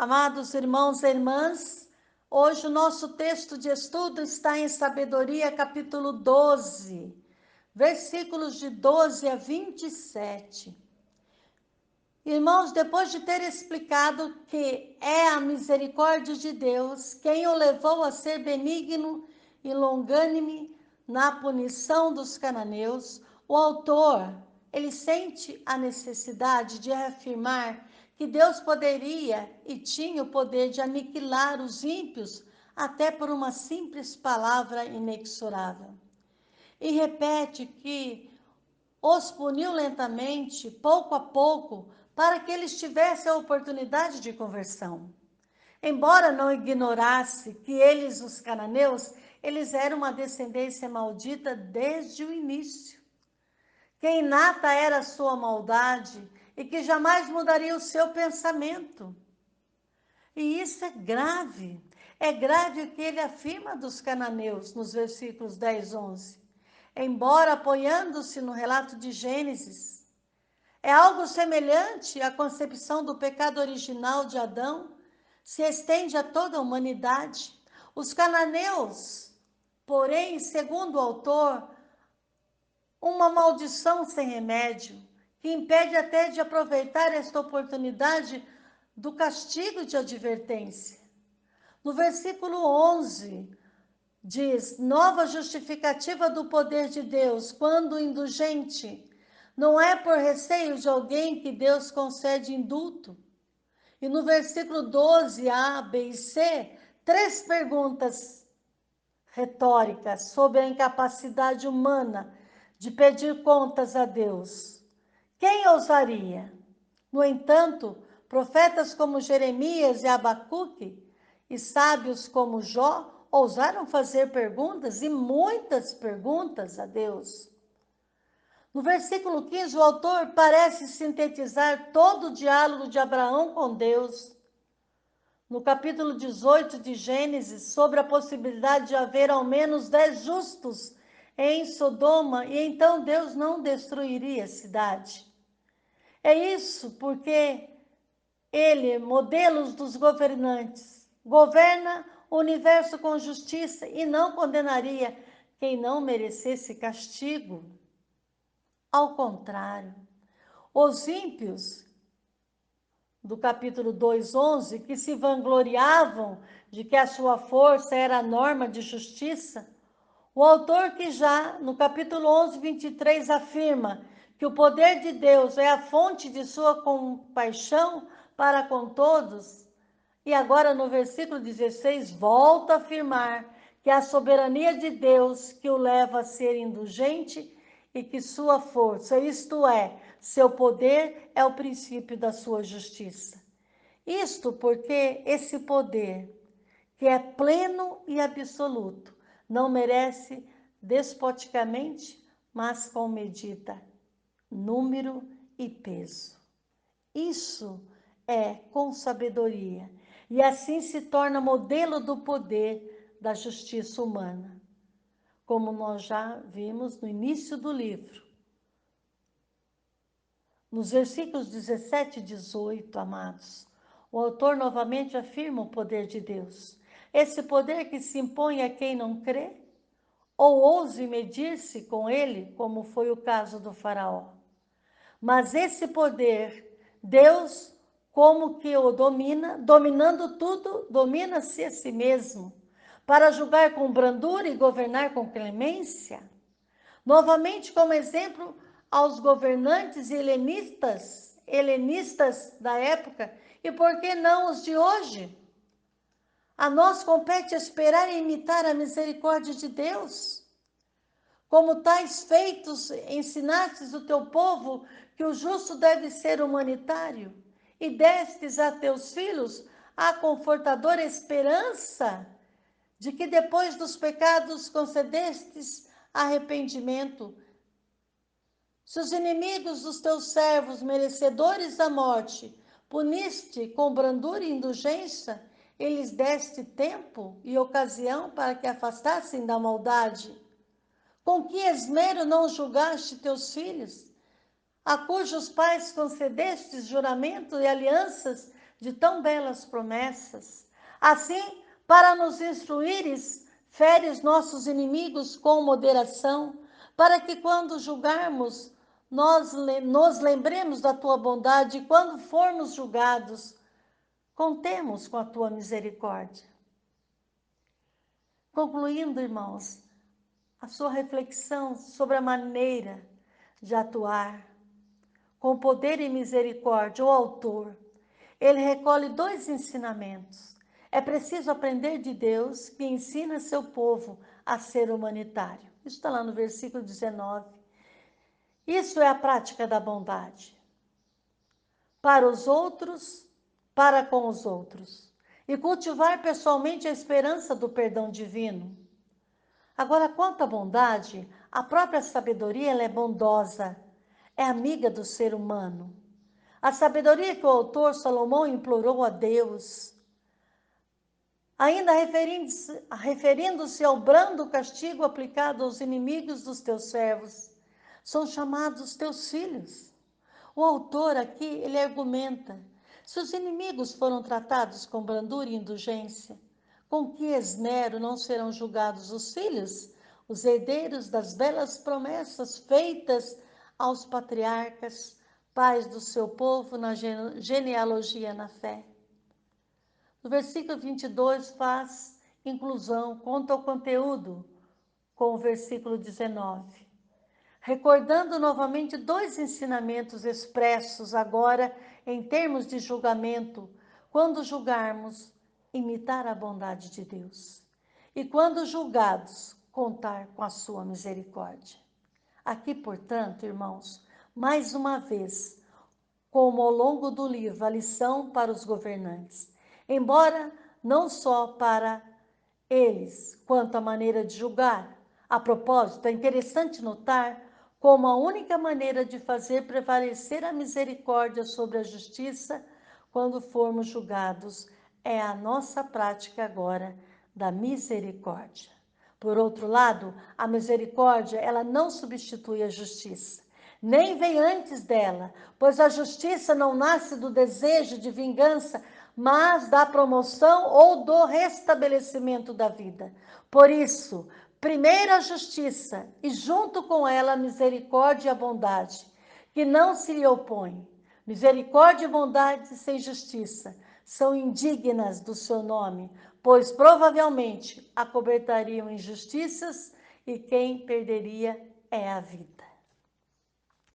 Amados irmãos e irmãs, hoje o nosso texto de estudo está em Sabedoria, capítulo 12, versículos de 12 a 27. Irmãos, depois de ter explicado que é a misericórdia de Deus quem o levou a ser benigno e longânime na punição dos cananeus, o autor, ele sente a necessidade de reafirmar que Deus poderia e tinha o poder de aniquilar os ímpios até por uma simples palavra inexorável. E repete que os puniu lentamente, pouco a pouco, para que eles tivessem a oportunidade de conversão. Embora não ignorasse que eles, os cananeus, eles eram uma descendência maldita desde o início. Que inata era a sua maldade e que jamais mudaria o seu pensamento. E isso é grave. É grave o que ele afirma dos cananeus nos versículos 10, 11. Embora apoiando-se no relato de Gênesis, é algo semelhante à concepção do pecado original de Adão, se estende a toda a humanidade. Os cananeus, porém, segundo o autor, uma maldição sem remédio, que impede até de aproveitar esta oportunidade do castigo de advertência. No versículo 11, diz: nova justificativa do poder de Deus, quando indulgente, não é por receio de alguém que Deus concede indulto. E no versículo 12, A, B e C, 3 perguntas retóricas sobre a incapacidade humana de pedir contas a Deus. Quem ousaria? No entanto, profetas como Jeremias e Abacuque e sábios como Jó ousaram fazer perguntas, e muitas perguntas a Deus. No versículo 15, o autor parece sintetizar todo o diálogo de Abraão com Deus. No capítulo 18 de Gênesis, sobre a possibilidade de haver ao menos 10 justos em Sodoma, e então Deus não destruiria a cidade. É isso porque ele, modelos dos governantes, governa o universo com justiça e não condenaria quem não merecesse castigo. Ao contrário, os ímpios, do capítulo 2:11, que se vangloriavam de que a sua força era a norma de justiça, o autor que já no capítulo 11:23 afirma que o poder de Deus é a fonte de sua compaixão para com todos, e agora no versículo 16 volta a afirmar que a soberania de Deus que o leva a ser indulgente e que sua força, isto é, seu poder, é o princípio da sua justiça. Isto porque esse poder, que é pleno e absoluto, não merece despoticamente, mas com medida, número e peso. Isso é com sabedoria, e assim se torna modelo do poder da justiça humana, como nós já vimos no início do livro. Nos versículos 17 e 18, amados, o autor novamente afirma o poder de Deus. Esse poder que se impõe a quem não crê, ou ouse medir-se com ele, como foi o caso do faraó. Mas esse poder, Deus, como que o domina, dominando tudo, domina-se a si mesmo, para julgar com brandura e governar com clemência. Novamente, como exemplo aos governantes helenistas da época, e por que não os de hoje? A nós compete esperar e imitar a misericórdia de Deus. Como tais feitos, ensinastes o teu povo que o justo deve ser humanitário, e destes a teus filhos a confortadora esperança de que depois dos pecados concedestes arrependimento. Se os inimigos dos teus servos, merecedores da morte, puniste com brandura e indulgência, eles deste tempo e ocasião para que afastassem da maldade. Com que esmero não julgaste teus filhos, a cujos pais concedestes juramento e alianças, de tão belas promessas. Assim, para nos instruires, feres nossos inimigos com moderação, para que quando julgarmos, nós nos lembremos da tua bondade e quando formos julgados, contemos com a tua misericórdia. Concluindo, irmãos, a sua reflexão sobre a maneira de atuar com poder e misericórdia, o autor, ele recolhe 2 ensinamentos. É preciso aprender de Deus, que ensina seu povo a ser humanitário. Isso está lá no versículo 19. Isso é a prática da bondade. Para os outros, para com os outros. E cultivar pessoalmente a esperança do perdão divino. Agora, quanto à bondade, a própria sabedoria ela é bondosa, é amiga do ser humano. A sabedoria que o autor Salomão implorou a Deus, ainda referindo-se ao brando castigo aplicado aos inimigos dos teus servos, são chamados teus filhos. O autor aqui, ele argumenta, se os inimigos foram tratados com brandura e indulgência, com que esmero não serão julgados os filhos, os herdeiros das belas promessas feitas aos patriarcas, pais do seu povo na genealogia na fé. No versículo 22 faz inclusão, conta o conteúdo com o versículo 19. Recordando novamente 2 ensinamentos expressos agora em termos de julgamento, quando julgarmos, imitar a bondade de Deus. E quando julgados, contar com a sua misericórdia. Aqui, portanto, irmãos, mais uma vez, como ao longo do livro, a lição para os governantes. Embora não só para eles, quanto à maneira de julgar. A propósito, é interessante notar como a única maneira de fazer prevalecer a misericórdia sobre a justiça quando formos julgados é a nossa prática agora da misericórdia. Por outro lado, a misericórdia, ela não substitui a justiça, nem vem antes dela, pois a justiça não nasce do desejo de vingança, mas da promoção ou do restabelecimento da vida. Por isso, primeiro a justiça e junto com ela a misericórdia e a bondade, que não se lhe opõem. Misericórdia e bondade sem justiça são indignas do seu nome, pois provavelmente acobertariam injustiças e quem perderia é a vida.